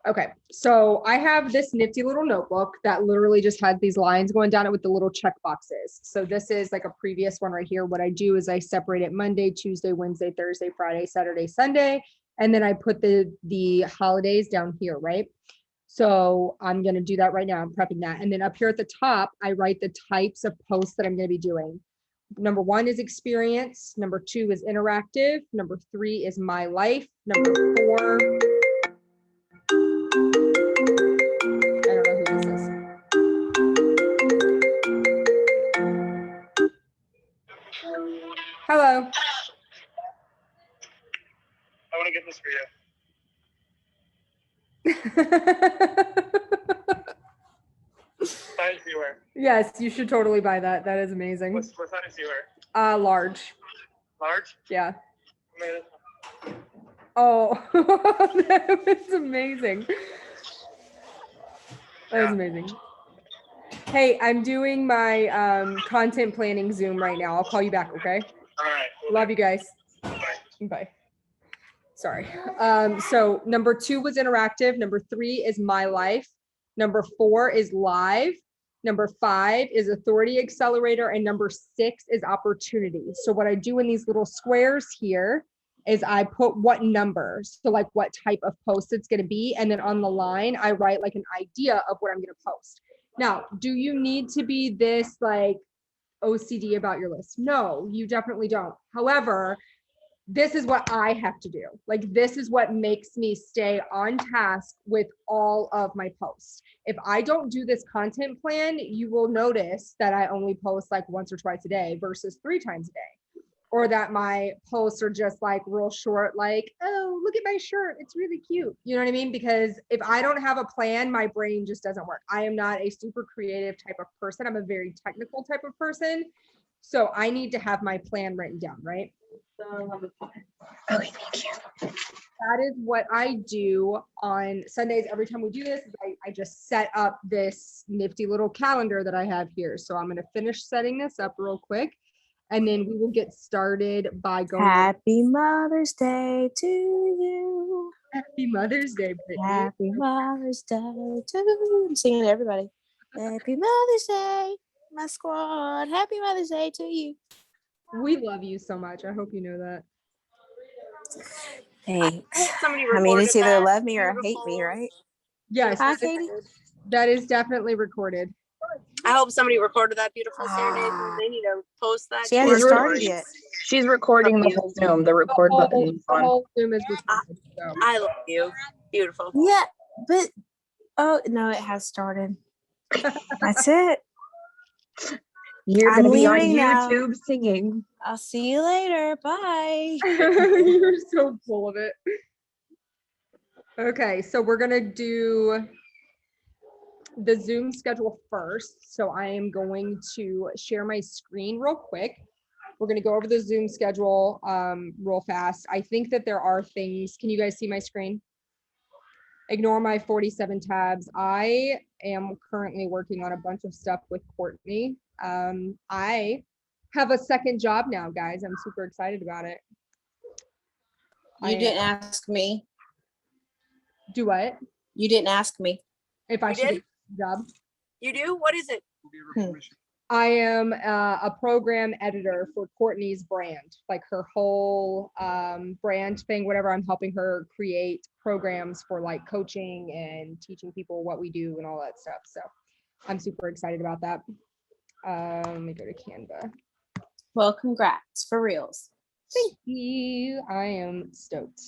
Okay, so I have this nifty little notebook that literally just had these lines going down it with the little check boxes. So this is like a previous one right here. What I do is I separate it Monday, Tuesday, Wednesday, Thursday, Friday, Saturday, Sunday, and then I put the holidays down here, right? So I'm going to do that right now. I'm prepping that. And then up here at the top, I write the types of posts that I'm going to be doing. Number 1 is experience. Number 2 is interactive. Number 3 is my life. Number 4. I don't know who this is. Hello. I want to get this for you. Size do you wear? Yes, you should totally buy that. That is amazing. What size do you wear? Large. Large? Yeah. Made it. Oh, that was amazing. That was amazing. Hey, I'm doing my content planning Zoom right now. I'll call you back, okay? All right. Love you guys. Bye. Bye. Sorry. So number 2 was interactive. Number 3 is my life. Number 4 is live. Number 5 is authority accelerator. And number 6 is opportunity. So what I do in these little squares here is I put what number, so like what type of post it's going to be. And then on the line, I write like an idea of what I'm going to post. Now, do you need to be this like OCD about your list? No, you definitely don't. However, this is what I have to do. Like, this is what makes me stay on task with all of my posts. If I don't do this content plan, you will notice that I only post like once or twice a day versus 3 times a day. Or that my posts are just like real short, like, oh, look at my shirt. It's really cute. You know what I mean? Because if I don't have a plan, my brain just doesn't work. I am not a super creative type of person. I'm a very technical type of person. So I need to have my plan written down, right? Okay, thank you. That is what I do on Sundays. Every time we do this, I just set up this nifty little calendar that I have here. So I'm going to finish setting this up real quick. And then we will get started by going. Happy Mother's Day to you. Happy Mother's Day, Brittany. Happy Mother's Day to you. I'm singing to everybody. Happy Mother's Day, my squad. Happy Mother's Day to you. We love you so much. I hope you know that. Thanks. I mean, it's either love me or hate me, right? Yes. Hi, Katie. That is definitely recorded. I hope somebody recorded that beautiful serenade. They need to post that. She hasn't started yet. She's recording the whole Zoom. The record button is The on. whole Zoom is recorded. So. I love you. Beautiful. Yeah, but oh no, it has started. That's it. You're going to be on leaving now. YouTube singing. I'll see you later. Bye. You're so full of it. Okay, so we're going to do the Zoom schedule first. So I am going to share my screen real quick. We're going to go over the Zoom schedule real fast. I think that there are things. Can you guys see my screen? Ignore my 47 tabs. I am currently working on a bunch of stuff with Courtney. I have a second job now, guys. I'm super excited about it. You didn't ask me. Do what? You didn't ask me. If I should get a job. You do? What is it? I am a program editor for Courtney's brand, like her whole brand thing, whatever. I'm helping her create programs for like coaching and teaching people what we do and all that stuff. So I'm super excited about that. Let me go to Canva. Well, congrats for reals. Thank you. I am stoked.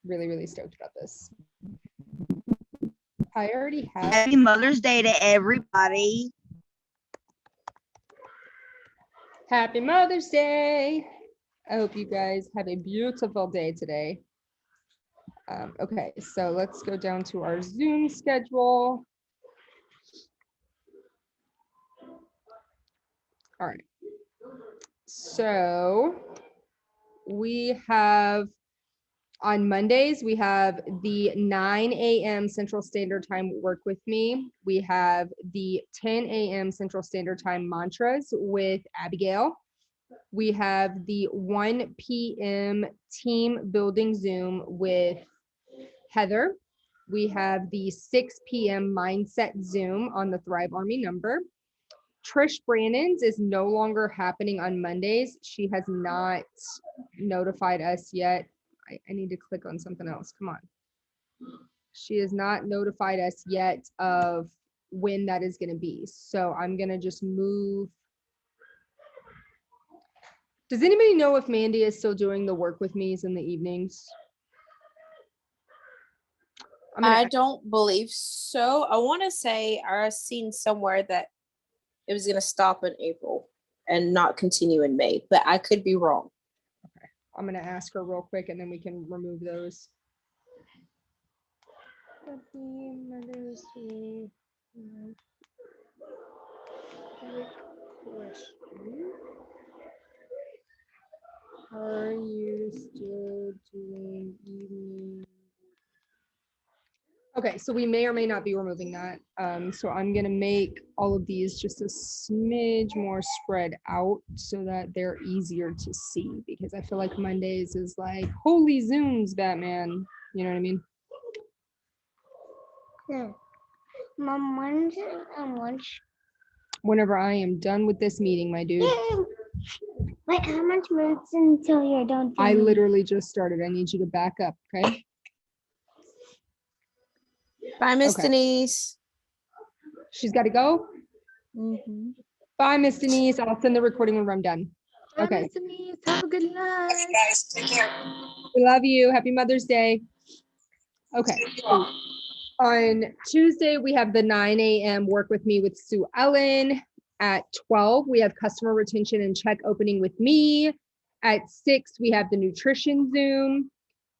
Really, really stoked about this. I already have. Happy Mother's Day to everybody. Happy Mother's Day. I hope you guys have a beautiful day today. Okay, so let's go down to our Zoom schedule. All right. So we have on Mondays, we have the 9 a.m. Central Standard Time Work With Me. We have the 10 a.m. Central Standard Time Mantras with Abigail. We have the 1 p.m. Team Building Zoom with Heather. we have the 6 p.m. Mindset Zoom on the Thrive Army number. Trish Brannon's is no longer happening on Mondays. She has not notified us yet. I need to click on something else. Come on. She has not notified us yet of when that is going to be. So I'm going to just move. Does anybody know if Mandy is still doing the work with me's in the evenings? I don't believe so. I want to say I've seen somewhere that it was going to stop in April and not continue in May, but I could be wrong. Okay, I'm going to ask her real quick and then we can remove those. Are you still doing evening? Okay, so we may or may not be removing that. So I'm gonna make all of these just a smidge more spread out so that they're easier to see, because I feel like Mondays is like, holy zooms, Batman. You know what I mean? Yeah. Mom, when's lunch? Whenever I am done with this meeting, my dude. Wait, how much minutes until you're done? I literally just started. I need you to back up, okay? Bye, Miss Okay. Denise. She's got to go. Mhm. Bye, Miss Denise. I'll send the recording when I'm done. Okay. Miss Denise, have a good night. Guys, take care. We love you. Happy Mother's Day. Okay. So on Tuesday, we have the 9 a.m. work with me with Sue Ellen. At 12, we have customer retention and check opening with me. At 6, we have the nutrition Zoom.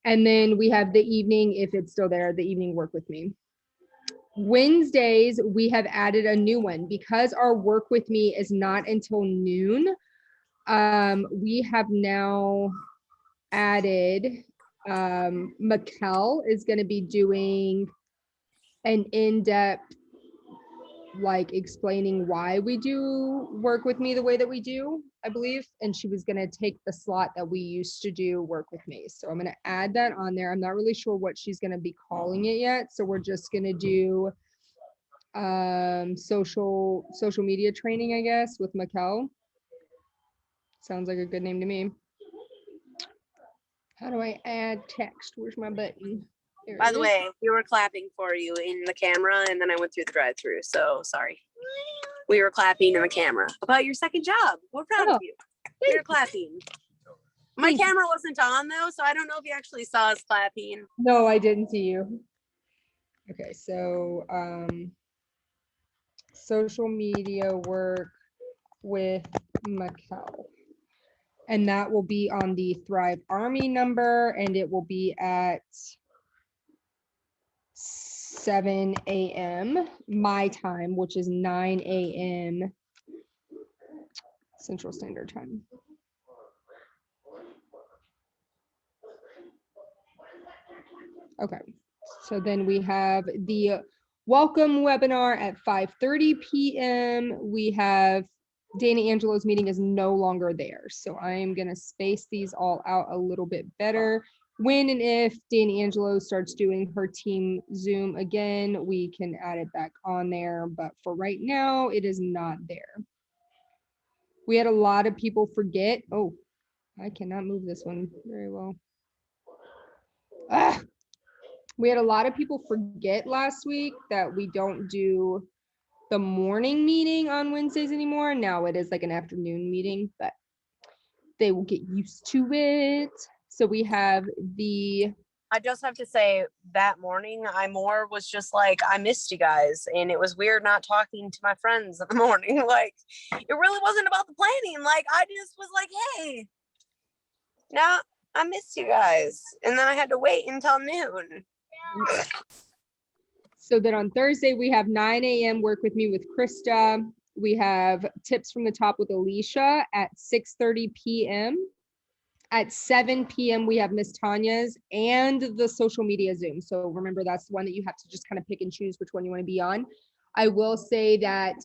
And then we have the evening, if it's still there, the evening work with me. Wednesdays, we have added a new one because our work with me is not until noon. We have now added, Mikkel is going to be doing an in-depth, like explaining why we do work with me the way that we do, I believe. And she was going to take the slot that we used to do work with me. So I'm going to add that on there. I'm not really sure what she's going to be calling it yet. So we're just going to do social media training, I guess, with Mikkel. Sounds like a good name to me. How do I add text? Where's my button? There By it the is. way, we were clapping for you in the camera, and then I went through the drive-through. So sorry. We were clapping in the camera about your second job. We're proud Oh, of you. We were clapping. My Thank you. camera wasn't on though, so I don't know if you actually saw us clapping. No, I didn't see you. Okay, so social media work with Mikkel. And that will be on the Thrive Army number, and it will be at 7 a.m. my time, which is 9 a.m. Central Standard Time. Okay, so then we have the welcome webinar at 5:30 p.m. We have Dana Angelo's meeting is no longer there. So I am going to space these all out a little bit better. When and if Dana Angelo starts doing her team Zoom again, we can add it back on there. But for right now, it is not there. We had a lot of people forget. Oh, I cannot move this one very well. We had a lot of people forget last week that we don't do the morning meeting on Wednesdays anymore. Now it is like an afternoon meeting, but they will get used to it. So we have the, I just have to say that morning I more was just like, I missed you guys. And it was weird not talking to my friends in the morning. Like it really wasn't about the planning. Like I just was like, hey, now I missed you guys. And then I had to wait until noon. so then on Thursday, we have 9 a.m. work with me with Krista. We have tips from the top with Alicia at 6:30 p.m. At 7 p.m. we have Miss Tanya's and the social media Zoom. So remember, that's the one that you have to just kind of pick and choose which one you want to be on. I will say that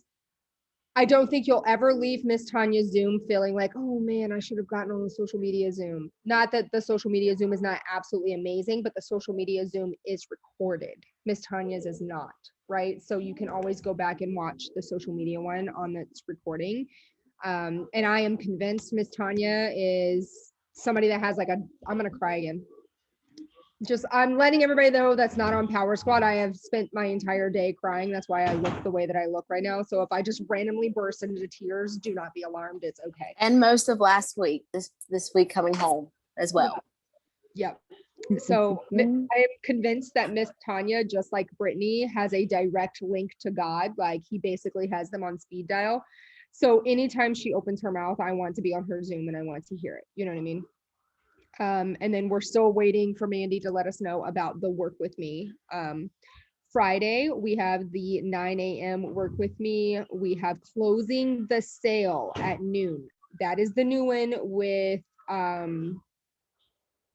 I don't think you'll ever leave Miss Tanya's Zoom feeling like, oh man, I should have gotten on the social media Zoom. Not that the social media Zoom is not absolutely amazing, but the social media Zoom is recorded. Miss Tanya's is not, right? So you can always go back and watch the social media one on its recording. And I am convinced Miss Tanya is somebody that has like I'm gonna cry again. Just, I'm letting everybody know that's not on Power Squad. I have spent my entire day crying. That's why I look the way that I look right now. So if I just randomly burst into tears, do not be alarmed. It's okay. And most of last week, this week coming home as well. Yep. So I am convinced that Miss Tanya, just like Brittany, has a direct link to God. Like he basically has them on speed dial. So anytime she opens her mouth, I want to be on her Zoom and I want to hear it. You know what I mean? And then we're still waiting for Mandy to let us know about the work with me. Friday, we have the 9 a.m. work with me. We have closing the sale at noon. That is the new one with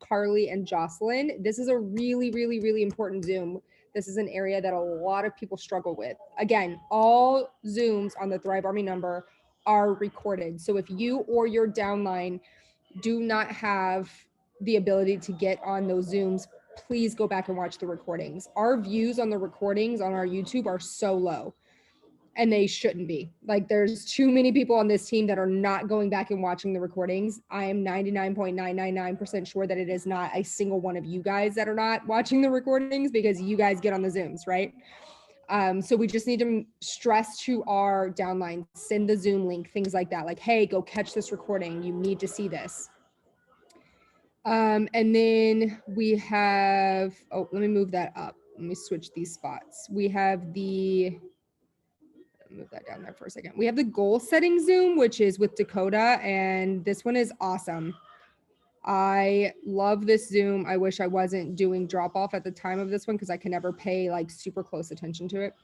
Carly and Jocelyn. This is a really, really, really important Zoom. This is an area that a lot of people struggle with. Again, all Zooms on the Thrive Army number are recorded. So if you or your downline do not have the ability to get on those Zooms, please go back and watch the recordings. Our views on the recordings on our YouTube are so low, and they shouldn't be. Like there's too many people on this team that are not going back and watching the recordings. I am 99.999% sure that it is not a single one of you guys that are not watching the recordings because you guys get on the Zooms, right? So we just need to stress to our downline, send the Zoom link, things like that. Like, hey, go catch this recording. You need to see this. And then we have, oh, let me move that up. Let me switch these spots. We have move that down there for a second. We have the goal setting Zoom, which is with Dakota, and this one is awesome. I love this Zoom. I wish I wasn't doing drop off at the time of this one because I can never pay like super close attention to it.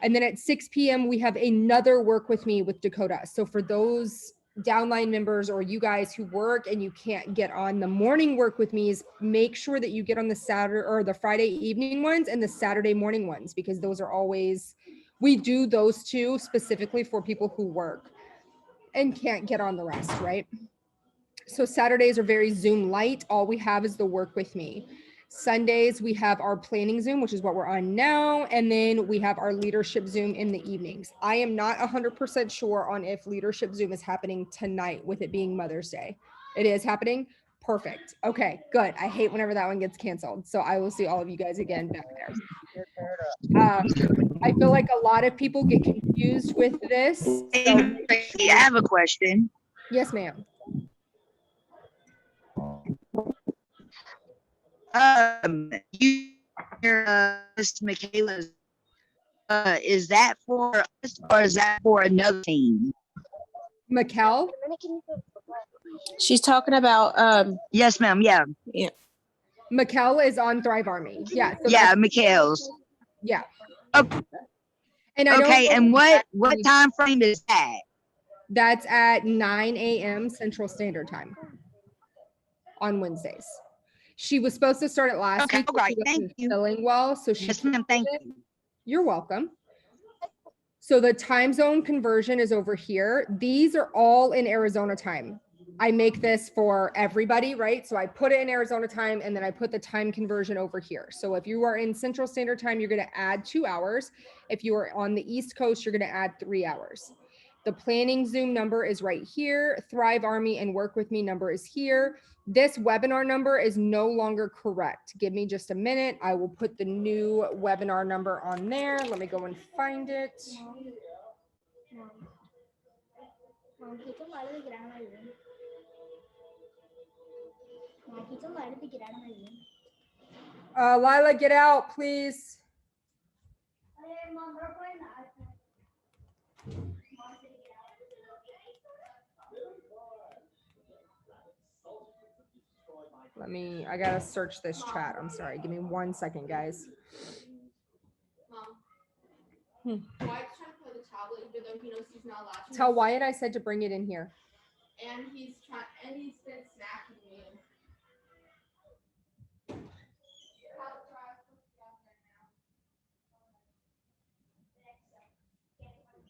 And then at 6 p.m. we have another work with me with Dakota. So for those downline members or you guys who work and you can't get on the morning work with me, is make sure that you get on the Saturday or the Friday evening ones and the Saturday morning ones, because those are always, we do those two specifically for people who work and can't get on the rest, right? So Saturdays are very Zoom light. All we have is the work with me. Sundays, we have our planning Zoom, which is what we're on now. And then we have our leadership Zoom in the evenings. I am not 100% sure on if leadership Zoom is happening tonight with it being Mother's Day. It is happening. Perfect. Okay, good. I hate whenever that one gets canceled. So I will see all of you guys again back there. I feel like a lot of people get confused with this. So I have a question. yes, ma'am. Miss Michaela's, is that for us or is that for another team? Mikkel? She's talking about Yes, ma'am. Yeah. Mikkel is on Thrive Army. Yeah. So Yeah, Mikhail's. yeah. Okay. And I Okay, don't and know what time frame is that? That's at 9 a.m. Central Standard Time on Wednesdays. She was supposed to start it last Okay, week, all but right, she thank wasn't you. feeling well, so she Yes, ma'am. Thank canceled it. you. You're welcome. So the time zone conversion is over here. These are all in Arizona time. I make this for everybody, right? So I put it in Arizona time and then I put the time conversion over here. So if you are in Central Standard Time, you're going to add 2 hours. If you are on the East Coast, you're going to add 3 hours. The planning Zoom number is right here. Thrive Army and Work With Me number is here. This webinar number is no longer correct. Give me just a minute. I will put the new webinar number on there. Let me go and find it. Lila, get out, please. I gotta search this chat. I'm sorry. Give me 1 second, guys. Tell Wyatt I said to bring it in here. And he's been snacking me.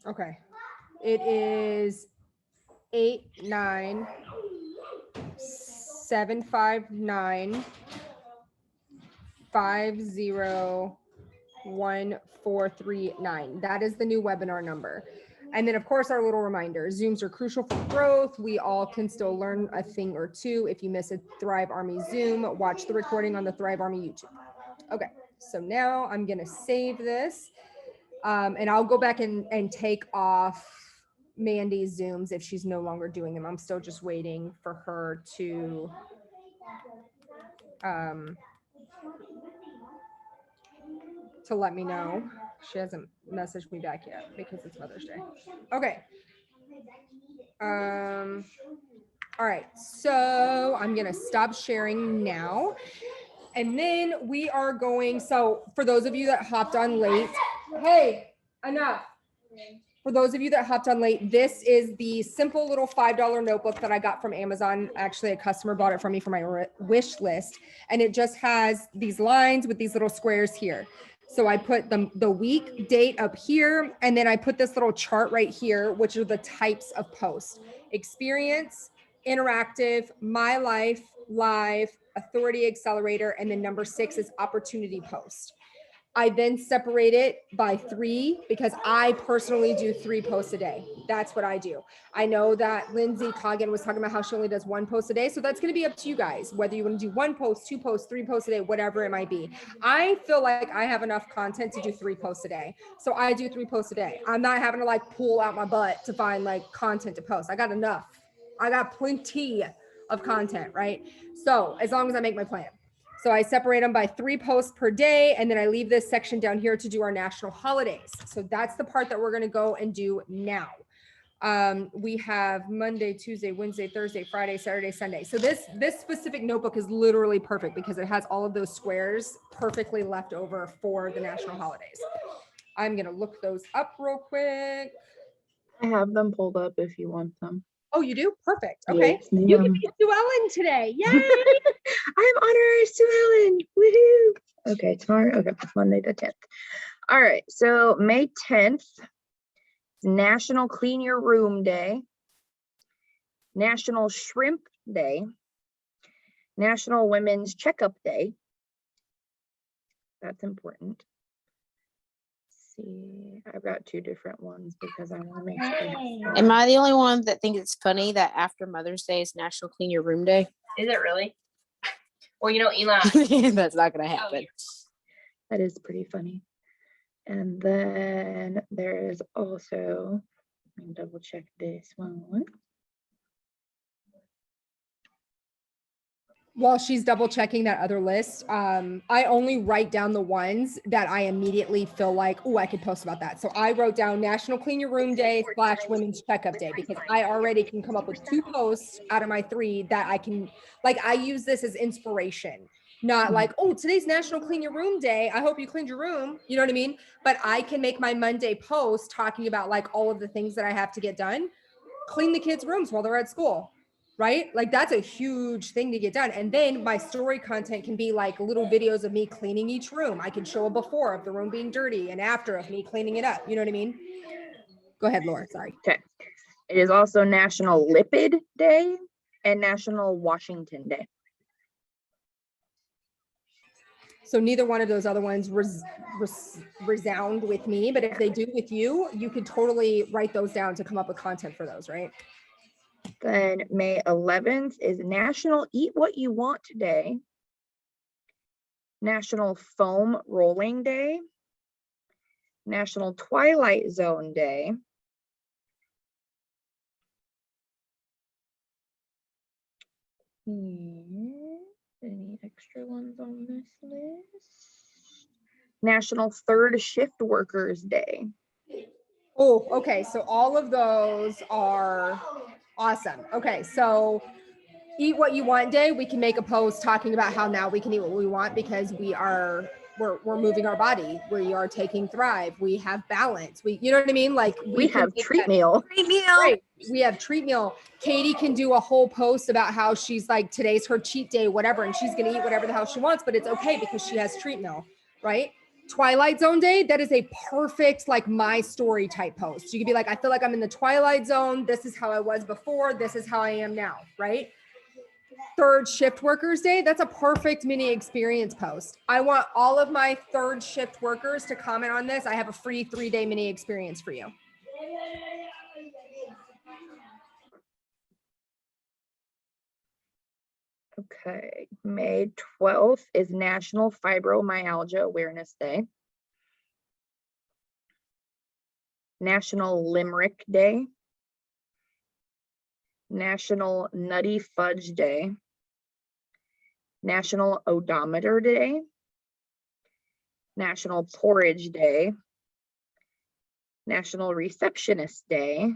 Okay. It is 8975950. 1439. That is the new webinar number. And then of course, our little reminder, Zooms are crucial for growth. We all can still learn a thing or two. If you miss a Thrive Army Zoom, watch the recording on the Thrive Army YouTube. Okay, so now I'm gonna save this. And I'll go back and take off Mandy's Zooms if she's no longer doing them. I'm still just waiting for her to let me know. She hasn't messaged me back yet because it's Mother's Day. Okay. All right, so I'm gonna stop sharing now. And then we are going, so for those of you that hopped on late, hey, enough. For those of you that hopped on late, this is the simple little $5 notebook that I got from Amazon. Actually, a customer bought it from me for my wish list. And it just has these lines with these little squares here. So I put the week date up here, and then I put this little chart right here, which are the types of posts: experience, interactive, my life, live, authority accelerator, and then number 6 is opportunity post. I then separate it by 3 because I personally do 3 posts a day. That's what I do. I know that Lindsay Coggin was talking about how she only does 1 post a day. So that's going to be up to you guys, whether you want to do 1 post, 2 posts, 3 posts a day, whatever it might be. I feel like I have enough content to do 3 posts a day. So I do 3 posts a day. I'm not having to like pull out my butt to find like content to post. I got enough. I got plenty of content, right? So as long as I make my plan. So I separate them by 3 posts per day. And then I leave this section down here to do our national holidays. So that's the part that we're going to go and do now. We have Monday, Tuesday, Wednesday, Thursday, Friday, Saturday, Sunday. So this specific notebook is literally perfect because it has all of those squares perfectly left over for the national holidays. I'm going to look those up real quick. I have them pulled up if you want them. Oh, you do? Perfect. Okay. Yes, You can be Sue Ellen today. Yay! I'm honorary Sue Ellen. Woohoo! Okay, tomorrow. Okay, Monday the 10th. All right. So May 10th, National Clean Your Room Day, National Shrimp Day, National Women's Checkup Day. That's important. See, I've got 2 different ones because I want to make sure. Am I the only one that thinks it's funny that after Mother's Day is National Clean Your Room Day? Is it really? Well, you know, Eli. That's not going to happen. That is pretty funny. And then there is also, let me double check this one. While she's double checking that other list, I only write down the ones that I immediately feel like, oh, I could post about that. So I wrote down National Clean Your Room Day / Women's Checkup Day because I already can come up with 2 posts out of my 3 that I can, like, I use this as inspiration. Not like, oh, today's National Clean Your Room Day. I hope you cleaned your room. You know what I mean? But I can make my Monday post talking about like all of the things that I have to get done. Clean the kids' rooms while they're at school. Right? Like that's a huge thing to get done. And then my story content can be like little videos of me cleaning each room. I can show a before of the room being dirty and after of me cleaning it up. You know what I mean? Go ahead, Laura. Sorry. Okay. It is also National Lipid Day and National Washington Day. So neither one of those other ones resound with me, but if they do with you, you could totally write those down to come up with content for those, right? Then May 11th is National Eat What You Want Day, National Foam Rolling Day, National Twilight Zone Day, any extra ones on this list? National Third Shift Workers Day. Oh, okay. So all of those are awesome. Okay. So Eat What You Want Day, we can make a post talking about how now we can eat what we want because we're moving our body. We are taking Thrive. We have balance. You know what I mean? Like we have treat meal. Treat meal. Right. We have treat meal. Katie can do a whole post about how she's like, today's her cheat day, whatever, and she's going to eat whatever the hell she wants, but it's okay because she has treat meal, right? Twilight Zone Day, that is a perfect, like my story type post. You could be like, I feel like I'm in the Twilight Zone. This is how I was before. This is how I am now, right? third shift workers day. That's a perfect mini experience post. I want all of my third shift workers to comment on this. I have a free 3-day mini experience for you. Okay, May 12th is National Fibromyalgia Awareness Day. National Limerick Day. National Nutty Fudge Day. National Odometer Day. National Porridge Day. National Receptionist Day.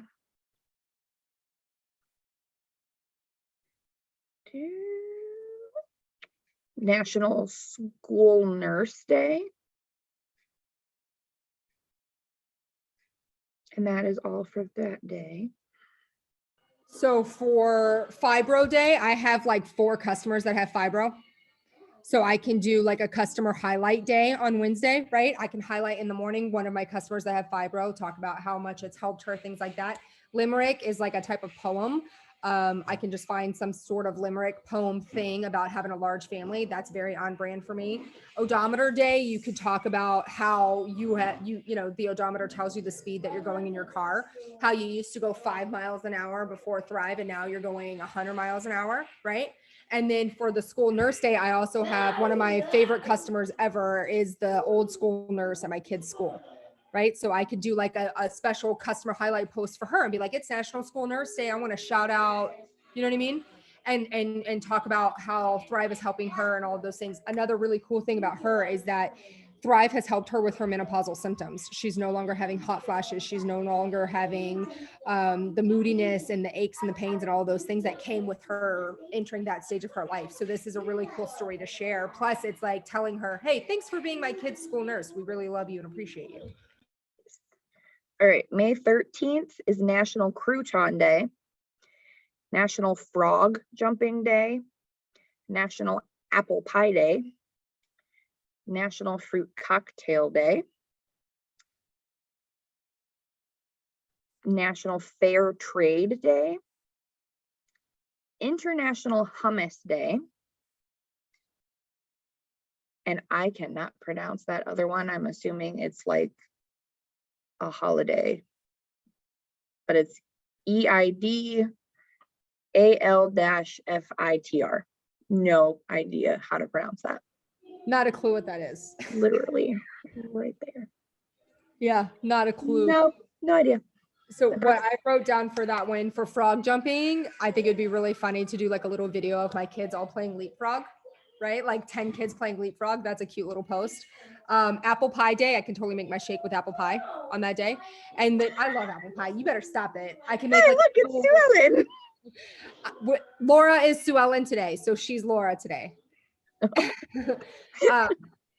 National School Nurse Day. And that is all for that day. So for Fibro Day, I have like 4 customers that have fibro. So I can do like a customer highlight day on Wednesday, right? I can highlight in the morning one of my customers that have fibro, talk about how much it's helped her, things like that. Limerick is like a type of poem. I can just find some sort of limerick poem thing about having a large family. That's very on brand for me. Odometer day, you could talk about how you know, the odometer tells you the speed that you're going in your car, how you used to go 5 miles an hour before Thrive, and now you're going 100 miles an hour, right? And then for the school nurse day, I also have one of my favorite customers ever is the old school nurse at my kids' school, right? So I could do like a special customer highlight post for her and be like, it's National School Nurse Day. I want to shout out, you know what I mean? And talk about how Thrive is helping her and all of those things. Another really cool thing about her is that Thrive has helped her with her menopausal symptoms. She's no longer having hot flashes. She's no longer having the moodiness and the aches and the pains and all those things that came with her entering that stage of her life. So this is a really cool story to share. Plus it's like telling her, hey, thanks for being my kid's school nurse. We really love you and appreciate you. All right, May 13th is National Crouton Day. National Frog Jumping Day. National Apple Pie Day. National Fruit Cocktail Day. National Fair Trade Day. International Hummus Day. And I cannot pronounce that other one. I'm assuming it's like a holiday, but it's EIDAL-FITR. No idea how to pronounce that. Not a clue what that is. Literally right there. Yeah, not a clue. No, no idea. So what I wrote down for that one for frog jumping, I think it'd be really funny to do like a little video of my kids all playing leapfrog, right? Like 10 kids playing leapfrog. That's a cute little post. Apple pie day. I can totally make my shake with apple pie on that day. And then I love apple pie. You better stop it. I can make Hey, like look, it's Sue Ellen. Laura is Sue Ellen today. So she's Laura today.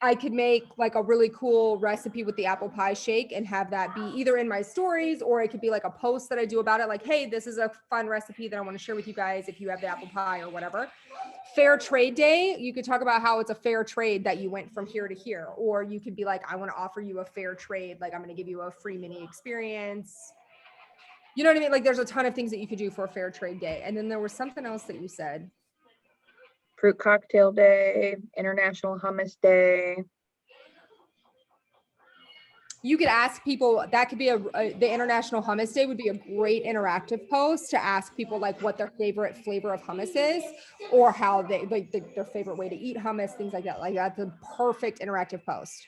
I could make like a really cool recipe with the apple pie shake and have that be either in my stories, or it could be like a post that I do about it. Like, hey, this is a fun recipe that I want to share with you guys if you have the apple pie or whatever. Fair trade day. You could talk about how it's a fair trade that you went from here to here, or you could be like, I want to offer you a fair trade. Like I'm going to give you a free mini experience. You know what I mean? Like there's a ton of things that you could do for a fair trade day. And then there was something else that you said. Fruit Cocktail Day, International Hummus Day. You could ask people, that could be the International Hummus Day would be a great interactive post to ask people like what their favorite flavor of hummus is, or how they like their favorite way to eat hummus, things like that. Like that's a perfect interactive post.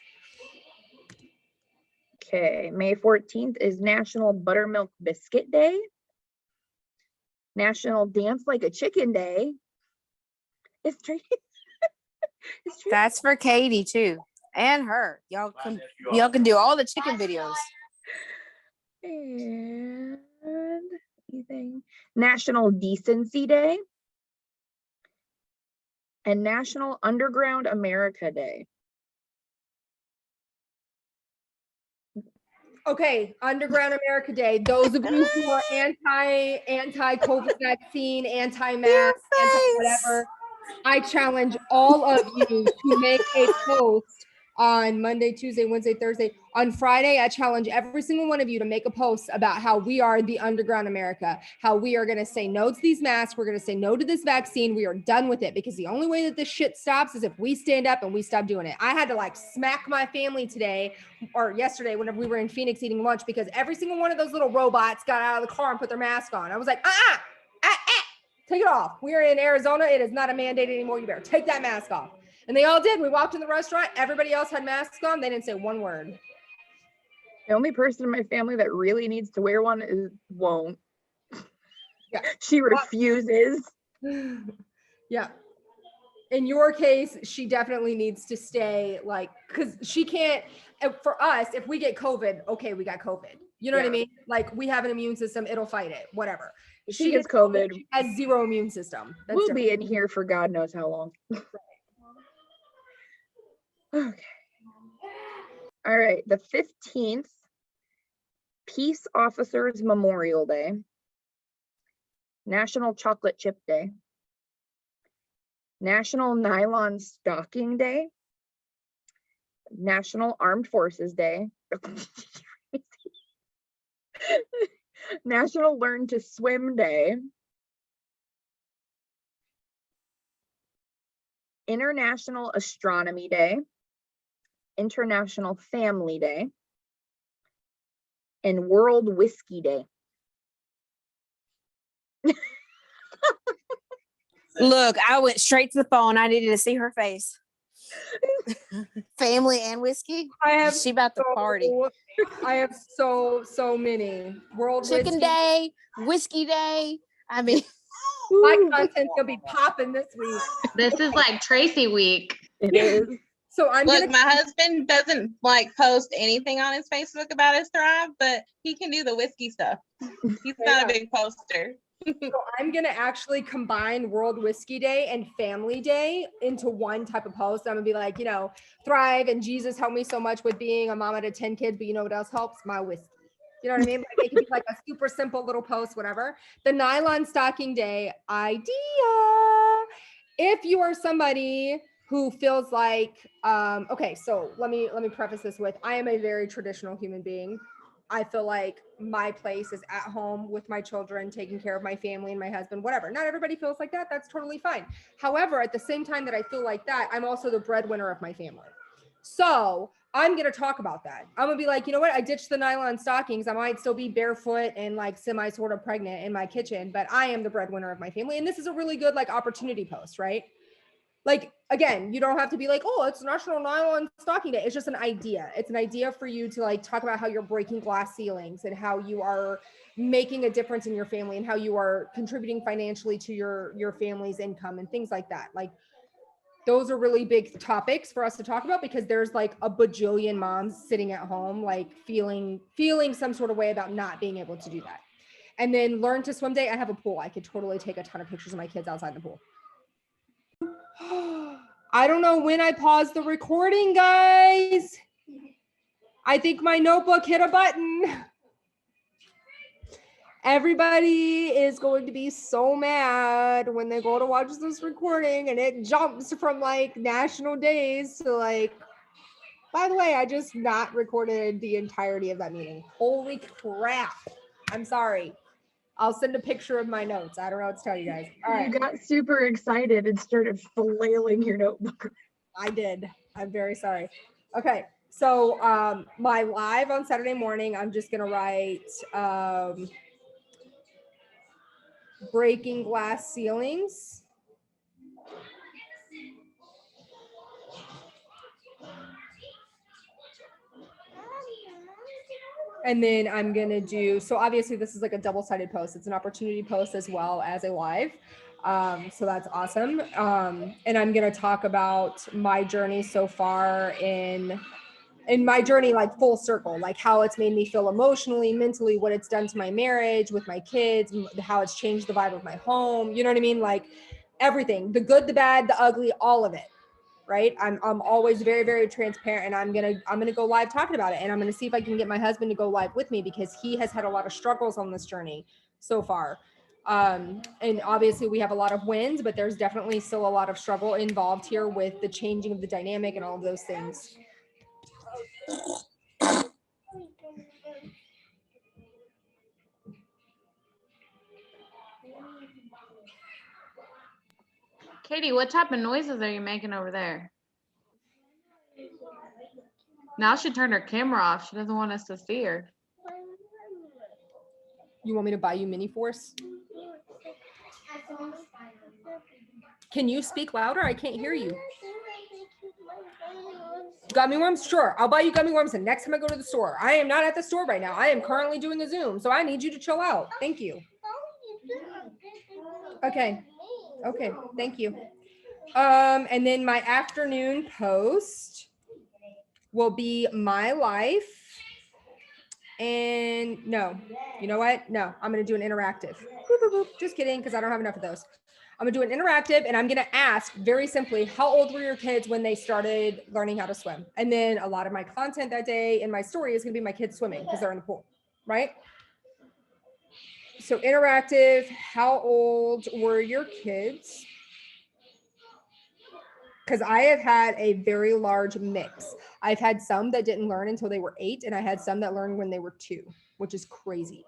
Okay, May 14th is National Buttermilk Biscuit Day. National Dance Like a Chicken Day. It's true. It's true. That's for Katie too, and her. Y'all can do all the chicken videos. And anything. National Decency Day. And National Underground America Day. Okay, Underground America Day. Those of you who are anti-COVID vaccine, anti-mask, anti-whatever, I challenge all of you to make a post on Monday, Tuesday, Wednesday, Thursday. On Friday, I challenge every single one of you to make a post about how we are the underground America, how we are going to say no to these masks. We're going to say no to this vaccine. We are done with it because the only way that this shit stops is if we stand up and we stop doing it. I had to like smack my family today or yesterday whenever we were in Phoenix eating lunch because every single one of those little robots got out of the car and put their mask on. I was like, take it off. We're in Arizona. It is not a mandate anymore. You better take that mask off. And they all did. We walked in the restaurant. Everybody else had masks on. They didn't say one word. The only person in my family that really needs to wear one won't. Yeah. She refuses. Yeah. In your case, she definitely needs to stay like, because she can't, for us, if we get COVID, okay, we got COVID. You know what I mean? Like we have an immune system, it'll fight it, whatever. If she gets COVID, she has zero immune system. That's we'll different. be in here for God knows how long. Okay. All right, the 15th, Peace Officers Memorial Day, National Chocolate Chip Day, National Nylon Stocking Day, National Armed Forces Day, National Learn to Swim Day, International Astronomy Day, International Family Day, and World Whiskey Day. Look, I went straight to the phone. I needed to see her face. Family and whiskey. I have She about to party. I have so many. World Chicken Whiskey day, whiskey day. I mean, My content's gonna be popping this week. This is like Tracy week. It is. So I'm Look, gonna my husband doesn't like post anything on his Facebook about his Thrive, but he can do the whiskey stuff. He's not a big poster. So I'm gonna actually combine World Whiskey Day and Family Day into one type of post. I'm gonna be like, Thrive and Jesus helped me so much with being a mama to 10 kids, but you know what else helps? My whiskey. You know what I mean? Like it could be like a super simple little post, whatever. The Nylon Stocking Day idea. If you are somebody who feels like, okay, so let me preface this with, I am a very traditional human being. I feel like my place is at home with my children, taking care of my family and my husband, whatever. Not everybody feels like that. That's totally fine. However, at the same time that I feel like that, I'm also the breadwinner of my family. So I'm going to talk about that. I'm going to be like, you know what? I ditched the nylon stockings. I might still be barefoot and like semi sort of pregnant in my kitchen, but I am the breadwinner of my family. And this is a really good like opportunity post, right? Like, again, you don't have to be like, oh, it's National Nylon Stocking Day. It's just an idea. It's an idea for you to like talk about how you're breaking glass ceilings and how you are making a difference in your family and how you are contributing financially to your family's income and things like that. Like, those are really big topics for us to talk about because there's like a bajillion moms sitting at home, like feeling some sort of way about not being able to do that. And then Learn to Swim Day. I have a pool. I could totally take a ton of pictures of my kids outside the pool. I don't know when I paused the recording, guys. I think my notebook hit a button. Everybody is going to be so mad when they go to watch this recording and it jumps from like national days to like, by the way, I just not recorded the entirety of that meeting. Holy crap. I'm sorry. I'll send a picture of my notes. I don't know what to tell you guys. All right. You got super excited and started flailing your notebook. I did. I'm very sorry. Okay. So my live on Saturday morning, I'm just going to write breaking glass ceilings. And then I'm going to do, so obviously this is like a double-sided post. It's an opportunity post as well as a live. So that's awesome. And I'm going to talk about my journey so far in my journey, like full circle, like how it's made me feel emotionally, mentally, what it's done to my marriage with my kids, how it's changed the vibe of my home. You know what I mean? Like everything, the good, the bad, the ugly, all of it. Right. I'm always very, very transparent, and I'm going to go live talking about it. And I'm going to see if I can get my husband to go live with me because he has had a lot of struggles on this journey so far. And obviously we have a lot of wins, but there's definitely still a lot of struggle involved here with the changing of the dynamic and all of those things Katie, what type of noises are you making over there? Now she turned her camera off. She doesn't want us to see her. You want me to buy you mini force? Can you speak louder? I can't hear you. Gummy worms? Sure. I'll buy you gummy worms the next time I go to the store. I am not at the store right now. I am currently doing a Zoom, so I need you to chill out. Thank you. Okay. Okay. Thank you. And then my afternoon post will be my life. And no, you know what? No, I'm going to do an interactive. Boop, boop, boop. Just kidding, because I don't have enough of those. I'm gonna do an interactive, and I'm gonna ask very simply, how old were your kids when they started learning how to swim? And then a lot of my content that day in my story is gonna be my kids swimming because they're in the pool, right? So interactive, how old were your kids? Because I have had a very large mix. I've had some that didn't learn until they were 8, and I had some that learned when they were 2, which is crazy.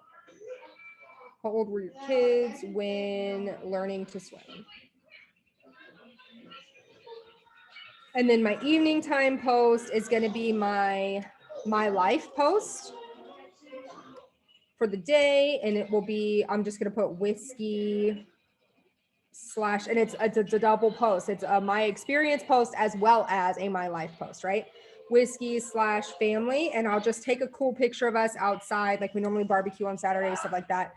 How old were your kids when learning to swim? And then my evening time post is going to be my life post for the day. And it will be, I'm just going to put whiskey / and it's a double post. It's a my experience post as well as a my life post, right? Whiskey / family. And I'll just take a cool picture of us outside. Like we normally barbecue on Saturdays, stuff like that.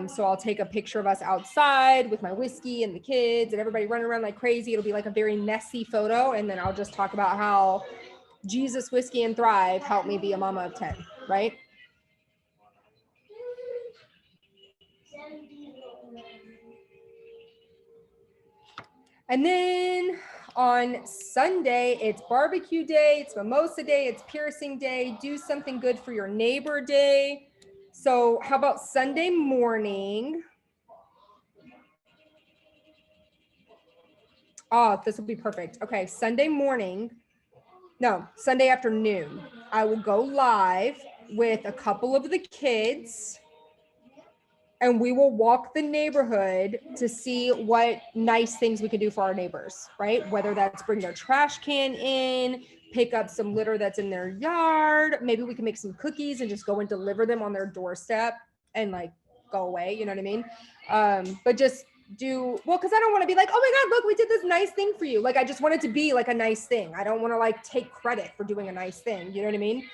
So I'll take a picture of us outside with my whiskey and the kids and everybody running around like crazy. It'll be like a very messy photo. And then I'll just talk about how Jesus, whiskey, and thrive helped me be a mama of 10, right? And then on Sunday, it's barbecue day, it's mimosa day, it's piercing day, do something good for your neighbor day. So how about Sunday morning? Oh, this will be perfect. Okay, Sunday morning, no, Sunday afternoon, I will go live with a couple of the kids and we will walk the neighborhood to see what nice things we can do for our neighbors, right? Whether that's bring their trash can in, pick up some litter that's in their yard. Maybe we can make some cookies and just go and deliver them on their doorstep and like go away. You know what I mean? But just do, well, because I don't want to be like, oh my God, look, we did this nice thing for you. Like, I just want it to be like a nice thing. I don't want to like take credit for doing a nice thing. You know what I mean?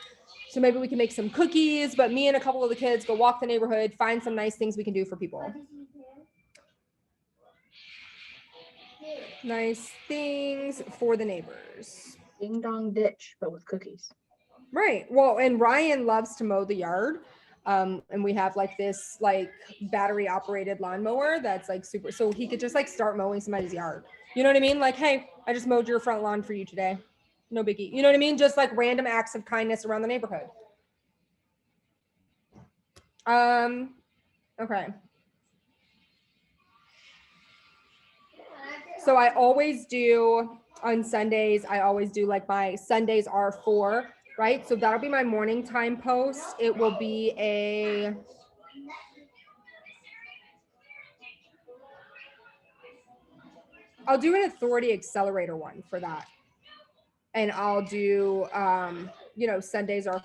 So maybe we can make some cookies, but me and a couple of the kids go walk the neighborhood, find some nice things we can do for people. Nice things for the neighbors. Ding dong ditch, but with cookies. Right. Well, and Ryan loves to mow the yard. And we have like this like battery operated lawnmower that's like super, so he could just like start mowing somebody's yard. You know what I mean? Like, hey, I just mowed your front lawn for you today. No biggie. You know what I mean? Just like random acts of kindness around the neighborhood. Okay. So I always do on Sundays, I always do like my Sundays are for, right? So that'll be my morning time post. It will be I'll do an authority accelerator one for that. And I'll do, you know, Sundays are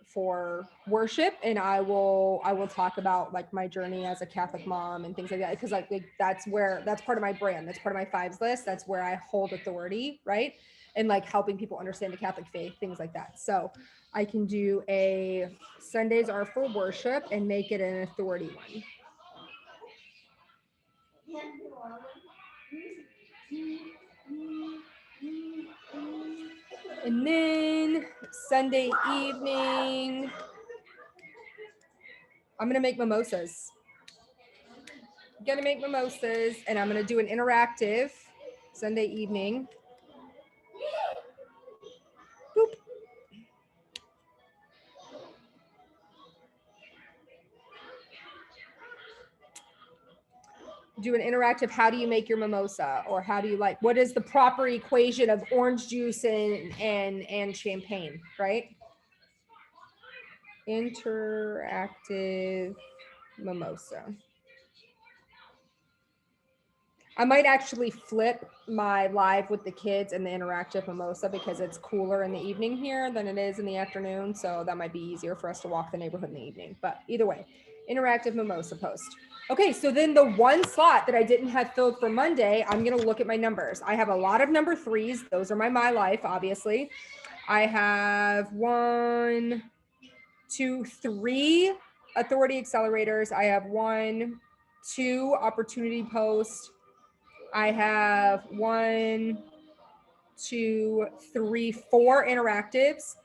for worship, and I will talk about like my journey as a Catholic mom and things like that, because like that's part of my brand. That's part of my fives list. That's where I hold authority, right? And like helping people understand the Catholic faith, things like that. So I can do a Sundays are for worship and make it an authority one. And then Sunday evening, I'm gonna make mimosas. I'm gonna make mimosas, and I'm gonna do an interactive Sunday evening. Boop. Do an interactive, how do you make your mimosa? Or how do you like, what is the proper equation of orange juice and champagne, right? Interactive mimosa. I might actually flip my live with the kids and the interactive mimosa because it's cooler in the evening here than it is in the afternoon. So that might be easier for us to walk the neighborhood in the evening. But either way, interactive mimosa post. Okay, so then the one slot that I didn't have filled for Monday, I'm going to look at my numbers. I have a lot of number 3s. Those are my life, obviously. I have 1, 2, 3 authority accelerators. I have 1, 2 opportunity posts. I have 1, 2, 3, 4 interactives.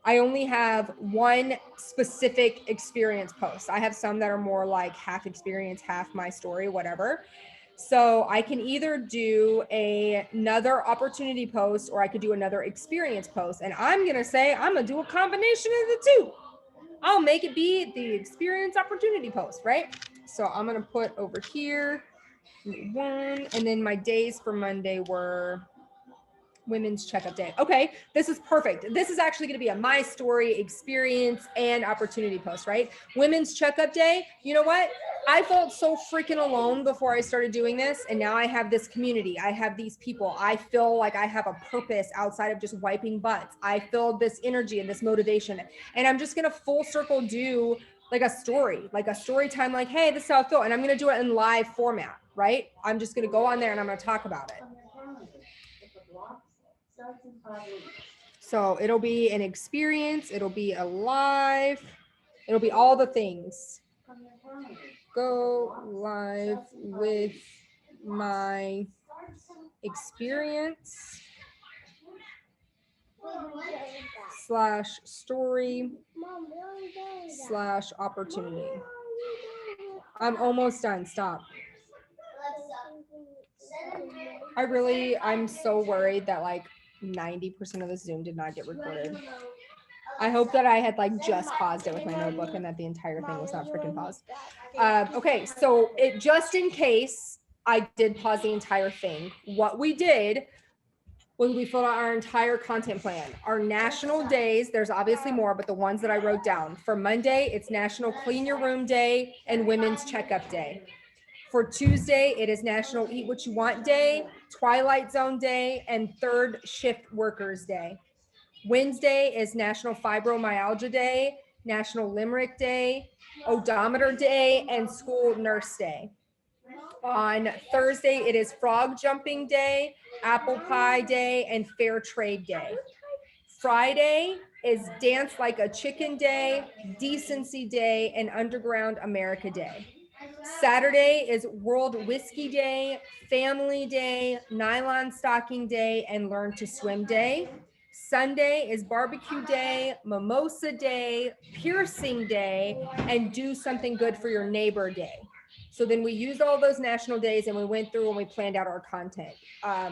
I only have 1 specific experience post. I have some that are more like half experience, half my story, whatever. So I can either do another opportunity post or I could do another experience post. And I'm going to say, I'm going to do a combination of the 2. I'll make it be the experience opportunity post, right? So I'm going to put over here 1, and then my days for Monday were women's checkup day. Okay, this is perfect. This is actually going to be a my story, experience, and opportunity post, right? Women's checkup day. You know what? I felt so freaking alone before I started doing this, and now I have this community. I have these people. I feel like I have a purpose outside of just wiping butts. I feel this energy and this motivation, and I'm just going to full circle do like a story time, like, hey, this is how I feel. And I'm going to do it in live format, right? I'm just going to go on there and I'm going to talk about it. So it'll be an experience. It'll be a live. It'll be all the things. Go live with my experience / story / opportunity. I'm almost done. Stop. I'm so worried that like 90% of the Zoom did not get recorded. I hope that I had like just paused it with my notebook and that the entire thing was not freaking paused. Okay, so it just in case I did pause the entire thing, what we did was we filled out our entire content plan. Our national days, there's obviously more, but the ones that I wrote down. For Monday, it's National Clean Your Room Day and Women's Checkup Day. For Tuesday, it is National Eat What You Want Day, Twilight Zone Day, and Third Shift Workers Day. Wednesday is National Fibromyalgia Day, National Limerick Day, Odometer Day, and School Nurse Day. On Thursday, it is Frog Jumping Day, Apple Pie Day, and Fair Trade Day. Friday is Dance Like a Chicken Day, Decency Day, and Underground America Day. Saturday is World Whiskey Day, Family Day, Nylon Stocking Day, and Learn to Swim Day. Sunday is Barbecue Day, Mimosa Day, Piercing Day, and Do Something Good for Your Neighbor Day. So then we used all those national days and we went through and we planned out our content.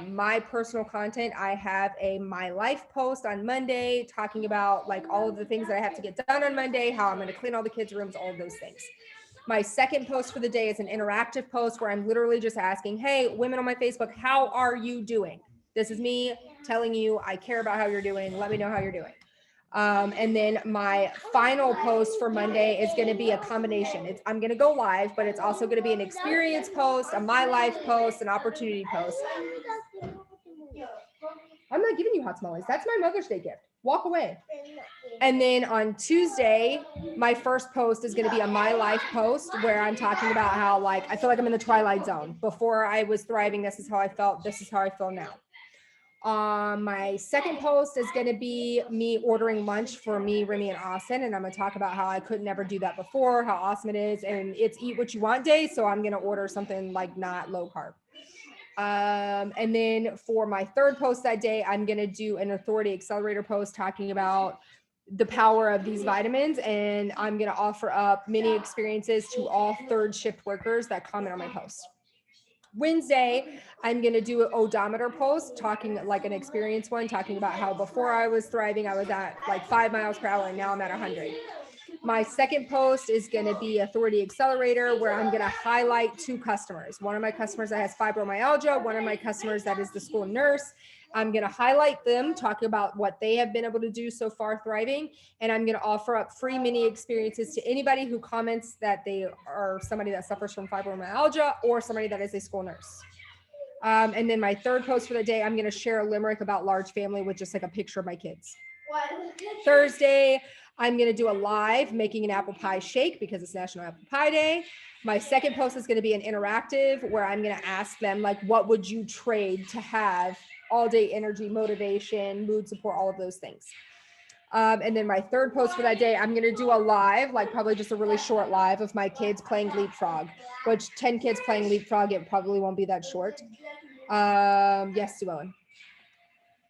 My personal content, I have a My Life post on Monday talking about like all of the things that I have to get done on Monday, how I'm going to clean all the kids' rooms, all of those things. My second post for the day is an interactive post where I'm literally just asking, hey, women on my Facebook, how are you doing? This is me telling you I care about how you're doing. Let me know how you're doing. And then my final post for Monday is going to be a combination. I'm going to go live, but it's also going to be an experience post, a My Life post, an opportunity post. I'm not giving you hot tamales. That's my Mother's Day gift. Walk away. And then on Tuesday, my first post is going to be a My Life post where I'm talking about how like I feel like I'm in the Twilight Zone. Before I was thriving, this is how I felt. This is how I feel now. My second post is going to be me ordering lunch for me, Remy, and Austin. And I'm going to talk about how I could never do that before, how awesome it is. And it's Eat What You Want Day. So I'm going to order something like not low carb. And then for my third post that day, I'm going to do an authority accelerator post talking about the power of these vitamins. And I'm going to offer up mini experiences to all third shift workers that comment on my post. Wednesday, I'm going to do an odometer post talking like an experience one, talking about how before I was thriving, I was at like 5 miles per hour and now I'm at 100. My second post is going to be Authority Accelerator, where I'm going to highlight 2 customers. One of my customers that has fibromyalgia, one of my customers that is the school nurse. I'm going to highlight them, talk about what they have been able to do so far thriving. And I'm going to offer up free mini experiences to anybody who comments that they are somebody that suffers from fibromyalgia or somebody that is a school nurse. And then my third post for the day, I'm going to share a limerick about large family with just like a picture of my kids. Thursday, I'm going to do a live making an apple pie shake because it's National Apple Pie Day. My second post is going to be an interactive where I'm going to ask them, like, what would you trade to have all day energy, motivation, mood support, all of those things. And then my third post for that day, I'm going to do a live, like probably just a really short live of my kids playing leapfrog, which 10 kids playing leapfrog, it probably won't be that short. Yes, Sue Ellen.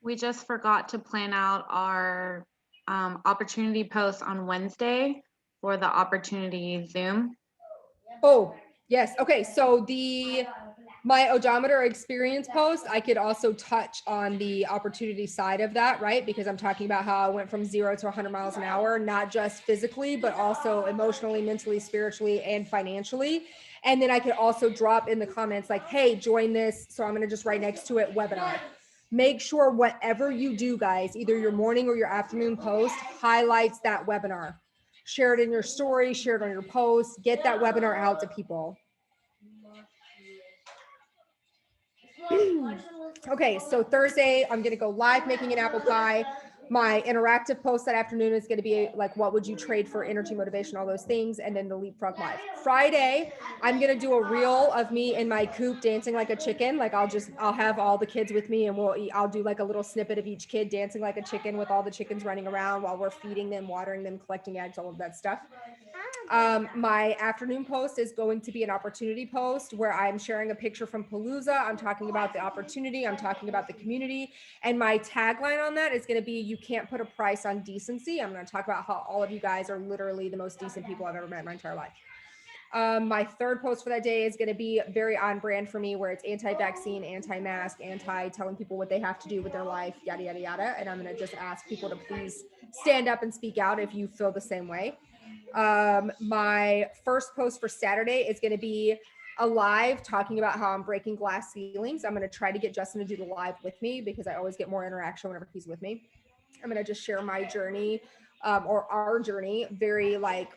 We just forgot to plan out our opportunity post on Wednesday for the opportunity Zoom. Oh, yes. Okay. So my odometer experience post, I could also touch on the opportunity side of that, right? Because I'm talking about how I went from 0 to 100 miles an hour, not just physically, but also emotionally, mentally, spiritually, and financially. And then I could also drop in the comments like, hey, join this. So I'm going to just write next to it webinar. Make sure whatever you do, guys, either your morning or your afternoon post highlights that webinar. Share it in your story, share it on your post, get that webinar out to people. Okay, so Thursday, I'm gonna go live making an apple pie. My interactive post that afternoon is gonna be like, what would you trade for energy, motivation, all those things, and then the leapfrog live. Friday, I'm gonna do a reel of me in my coop dancing like a chicken. Like I'll have all the kids with me and I'll do like a little snippet of each kid dancing like a chicken with all the chickens running around while we're feeding them, watering them, collecting eggs, all of that stuff. My afternoon post is going to be an opportunity post where I'm sharing a picture from Palooza. I'm talking about the opportunity. I'm talking about the community. And my tagline on that is going to be, you can't put a price on decency. I'm going to talk about how all of you guys are literally the most decent people I've ever met in my entire life. My third post for that day is going to be very on brand for me, where it's anti-vaccine, anti-mask, anti-telling people what they have to do with their life, yada, yada, yada. And I'm going to just ask people to please stand up and speak out if you feel the same way. My first post for Saturday is going to be a live talking about how I'm breaking glass ceilings. I'm going to try to get Justin to do the live with me because I always get more interaction whenever he's with me. I'm going to just share my journey, or our journey, very like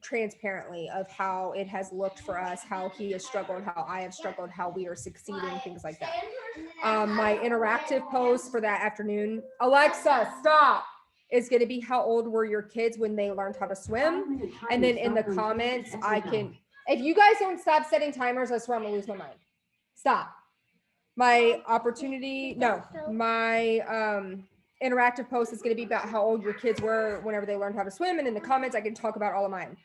transparently of how it has looked for us, how he has struggled, how I have struggled, how we are succeeding, things like that. My interactive post for that afternoon, Alexa, stop, is going to be how old were your kids when they learned how to swim? And then in the comments, I can, if you guys don't stop setting timers, I swear I'm gonna lose my mind. Stop. My opportunity, no, my interactive post is going to be about how old your kids were whenever they learned how to swim. And in the comments, I can talk about all of mine.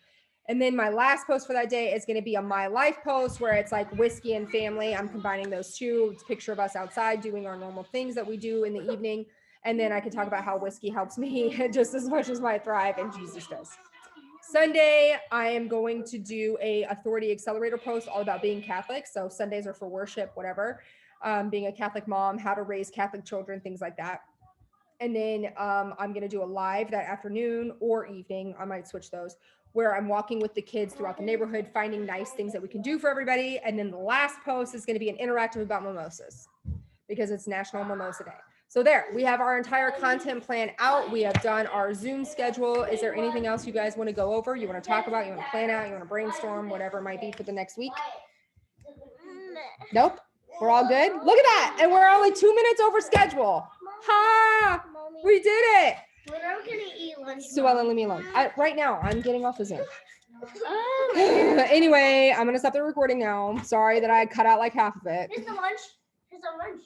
And then my last post for that day is going to be a my life post where it's like whiskey and family. I'm combining those two. It's a picture of us outside doing our normal things that we do in the evening. And then I can talk about how whiskey helps me just as much as my Thrive and Jesus does. Sunday, I am going to do a authority accelerator post all about being Catholic. So Sundays are for worship, whatever. Being a Catholic mom, how to raise Catholic children, things like that. And then I'm going to do a live that afternoon or evening. I might switch those, where I'm walking with the kids throughout the neighborhood, finding nice things that we can do for everybody. And then the last post is going to be an interactive about mimosas because it's National Mimosa Day. So there, we have our entire content plan out. We have done our Zoom schedule. Is there anything else you guys want to go over? You want to talk about, you want to plan out, you want to brainstorm, whatever it might be for the next week? Nope. We're all good. Look at that. And we're only 2 minutes over schedule. Ha! We did it. When are we gonna eat lunch? Sue Ellen, leave me alone. Right now, I'm getting off the Zoom. Anyway, I'm going to stop the recording now. Sorry that I cut out like half of it. Here's the lunch. Here's the lunch.